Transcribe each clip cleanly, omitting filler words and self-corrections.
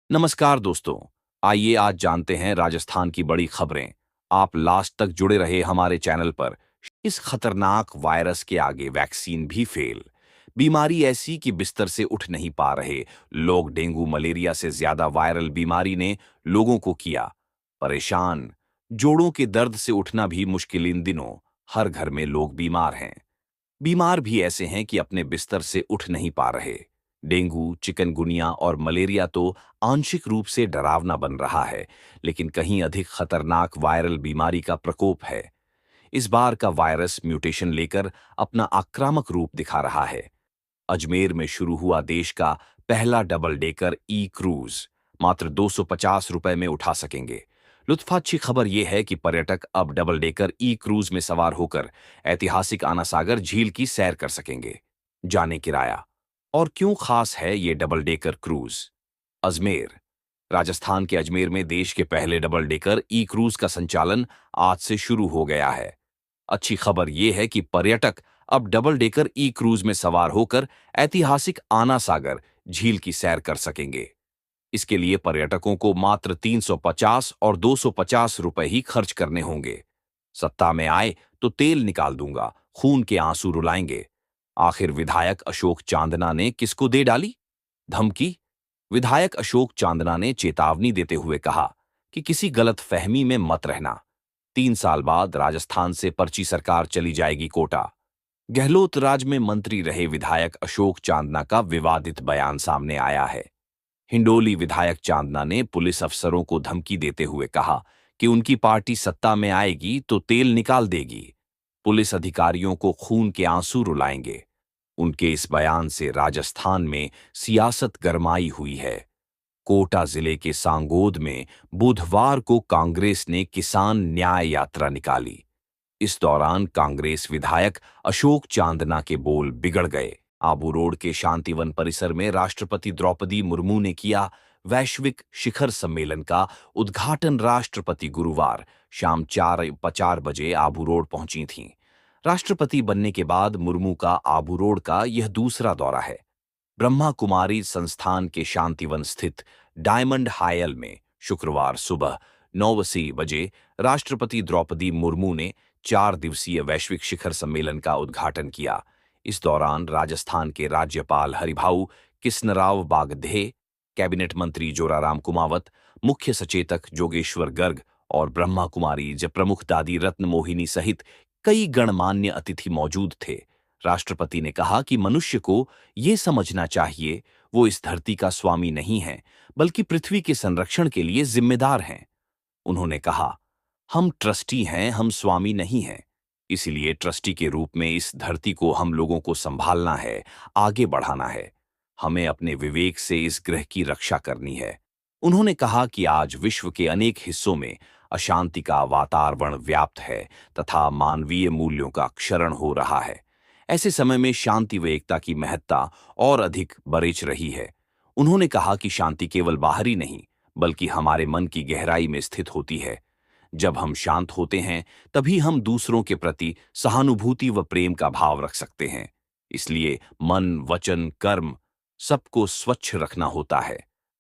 नमस्कार दोस्तों। आइए आज जानते हैं राजस्थान की बड़ी खबरें। आप लास्ट तक जुड़े रहे हमारे चैनल पर। इस खतरनाक वायरस के आगे वैक्सीन भी फेल। बीमारी ऐसी कि बिस्तर से उठ नहीं पा रहे लोग। डेंगू मलेरिया से ज्यादा वायरल बीमारी ने लोगों को किया परेशान। जोड़ों के दर्द से उठना भी मुश्किल इन दिनों। हर घर में लोग बीमार हैं। बीमार भी ऐसे हैं कि अपने बिस्तर से उठ नहीं पा रहे। डेंगू, चिकनगुनिया और मलेरिया तो आंशिक रूप से डरावना बन रहा है, लेकिन कहीं अधिक खतरनाक वायरल बीमारी का प्रकोप है। इस बार का वायरस म्यूटेशन लेकर अपना आक्रामक रूप दिखा रहा है। अजमेर में शुरू हुआ देश का पहला डबल डेकर ई क्रूज मात्र 250 रुपए में उठा सकेंगे। लुत्फाच्छी खबर यह है कि पर्यटक अब डबल डेकर ई क्रूज में सवार होकर ऐतिहासिक आना सागर झील की सैर कर सकेंगे। जाने किराया और क्यों खास है ये double decker cruise. Ajmer, Rajasthan के अजमेर में देश के पहले डबल डेकर ई क्रूज का संचालन आज से शुरू हो गया है। अच्छी खबर यह है कि पर्यटक अब डबल डेकर ई क्रूज में सवार होकर ऐतिहासिक आना सागर झील की सैर कर सकेंगे। इसके लिए पर्यटकों को मात्र 350 और 250 रुपए ही खर्च करने होंगे। सत्ता में आए तो तेल निकाल दूंगा, खून के आंसू रुलाएंगे। आखिर विधायक अशोक चांदना ने किसको दे डाली धमकी। विधायक अशोक चांदना ने चेतावनी देते हुए कहा कि किसी गलत फहमी में मत रहना। 3 साल बाद राजस्थान से पर्ची सरकार चली जाएगी कोटा। गहलोत राज में मंत्री रहे विधायक अशोक चांदना का विवादित बयान सामने आया है। हिंडोली विधायक चांदना ने पुलिस अफसरों को धमकी देते हुए कहा कि उनकी पार्टी सत्ता में आएगी तो तेल निकाल देगी, पुलिस अधिकारियों को खून के आंसू रुलाएंगे। उनके इस बयान से राजस्थान में सियासत गरमाई हुई है। कोटा जिले के सांगोद में बुधवार को कांग्रेस ने किसान न्याय यात्रा निकाली। इस दौरान कांग्रेस विधायक अशोक चांदना के बोल बिगड़ गए। आबू रोड के शांतिवन परिसर में राष्ट्रपति द्रौपदी मुर्मू ने किया वैश्विक शिखर सम्मेलन का उद्घाटन। राष्ट्रपति गुरुवार शाम 4:50 बजे आबू रोड पहुंची थीं। राष्ट्रपति बनने के बाद मुर्मू का आबू रोड का यह दूसरा दौरा है। ब्रह्मा कुमारी संस्थान के शांतिवन स्थित डायमंड हायल में शुक्रवार सुबह 9 बजे राष्ट्रपति द्रौपदी मुर्मू ने 4 दिवसीय वैश्विक शिखर सम्मेलन का उद्घाटन किया। इस दौरान राजस्थान के राज्यपाल हरिभाऊ किस्नराव बागधे, कैबिनेट मंत्री जोराराम कुमावत, मुख्य सचेतक जोगेश्वर गर्ग और ब्रह्मा कुमारी प्रमुख दादी रत्न मोहिनी सहित कई गणमान्य अतिथि मौजूद थे। राष्ट्रपति ने कहा कि मनुष्य को ये समझना चाहिए वो इस धरती का स्वामी नहीं है, बल्कि पृथ्वी के संरक्षण के लिए जिम्मेदार हैं। उन्होंने कहा, हम ट्रस्टी हैं, हम स्वामी नहीं हैं। इसलिए ट्रस्टी के रूप में इस धरती को हम लोगों को संभालना है, आगे बढ़ाना है। हमें अपने विवेक से इस ग्रह की रक्षा करनी है। उन्होंने कहा कि आज विश्व के अनेक हिस्सों में अशांति का वातावरण व्याप्त है तथा मानवीय मूल्यों का क्षरण हो रहा है। ऐसे समय में शांति व एकता की महत्ता और अधिक बरेच रही है। उन्होंने कहा कि शांति केवल बाहरी नहीं, बल्कि हमारे मन की गहराई में स्थित होती है। जब हम शांत होते हैं, तभी हम दूसरों के प्रति सहानुभूति व प्रेम का भाव रख सकते हैं। इसलिए मन, वचन, कर्म सबको स्वच्छ रखना होता है।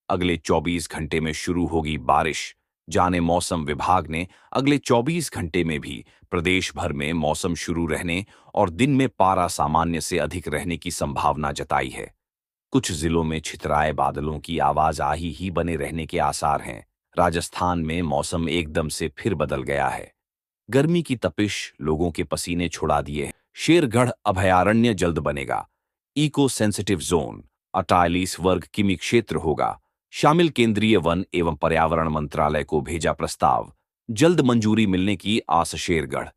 अगले 24 घंटे में शुरू होगी बारिश। जाने मौसम विभाग ने अगले 24 घंटे में भी प्रदेश भर में मौसम शुरू रहने और दिन में पारा सामान्य से अधिक रहने की संभावना जताई है। कुछ जिलों में छितराए बादलों की आवाजाही ही बने रहने के आसार हैं। राजस्थान में मौसम एकदम से फिर बदल गया है। गर्मी की तपिश लोगों के पसीने छुड़ा दिए हैं। शेरगढ़ अभयारण्य जल्द बनेगा। इको सेंसिटिव जोन 48 वर्ग किमी क्षेत्र होगा। शामिल केंद्रीय वन एवं पर्यावरण मंत्रालय को भेजा प्रस्ताव। जल्द मंजूरी मिलने की आस। शेरगढ़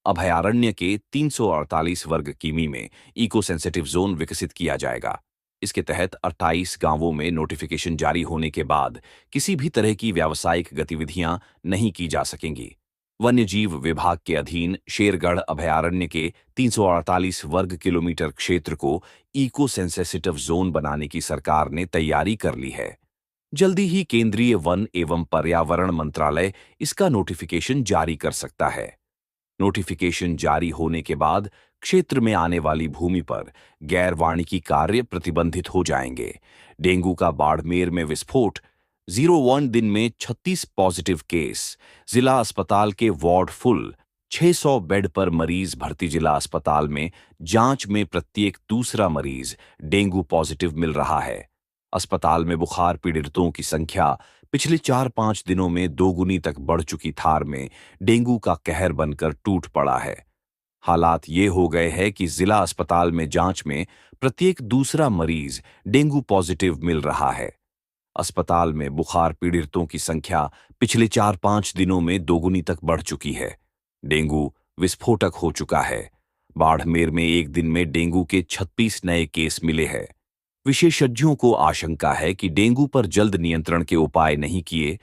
अभयारण्य के 348 वर्ग किमी में इको सेंसिटिव जोन विकसित किया जाएगा। इसके तहत 28 गांवों में नोटिफिकेशन जारी होने के बाद किसी भी तरह की व्यावसायिक गतिविधियां नहीं की जा सकेंगी। वन्यजीव विभाग के अधीन शेरगढ़ अभयारण्य के 348 वर्ग किलोमीटर क्षेत्र को इको सेंसिटिव जोन बनाने की सरकार ने तैयारी कर ली है। जल्दी ही केंद्रीय वन एवं पर्यावरण मंत्रालय इसका नोटिफिकेशन जारी कर सकता है। नोटिफिकेशन जारी होने के बाद क्षेत्र में आने वाली भूमि पर गैर वाणिकी कार्य प्रतिबंधित हो जाएंगे। डेंगू का बाड़मेर में विस्फोट। 01 दिन में 36 पॉजिटिव केस। जिला अस्पताल के वार्ड फुल। 600 बेड पर मरीज भर्ती। जिला अस्पताल में जांच में प्रत्येक दूसरा मरीज डेंगू पॉजिटिव मिल रहा है। अस्पताल में बुखार पीड़ितों की संख्या पिछले 4-5 दिनों में दोगुनी तक बढ़ चुकी। थार में डेंगू का कहर बनकर टूट पड़ा है। हालात ये हो गए हैं कि जिला अस्पताल में जांच में प्रत्येक दूसरा मरीज डेंगू पॉजिटिव मिल रहा है। अस्पताल में बुखार पीड़ितों की संख्या पिछले 4-5 दिनों में दोगुनी तक बढ़ चुकी है। डेंगू विस्फोटक हो चुका है। बाड़मेर में एक दिन में डेंगू के 36 नए केस मिले हैं। विशेषज्ञों को आशंका है कि डेंगू पर जल्द नियंत्रण के उपाय नहीं किए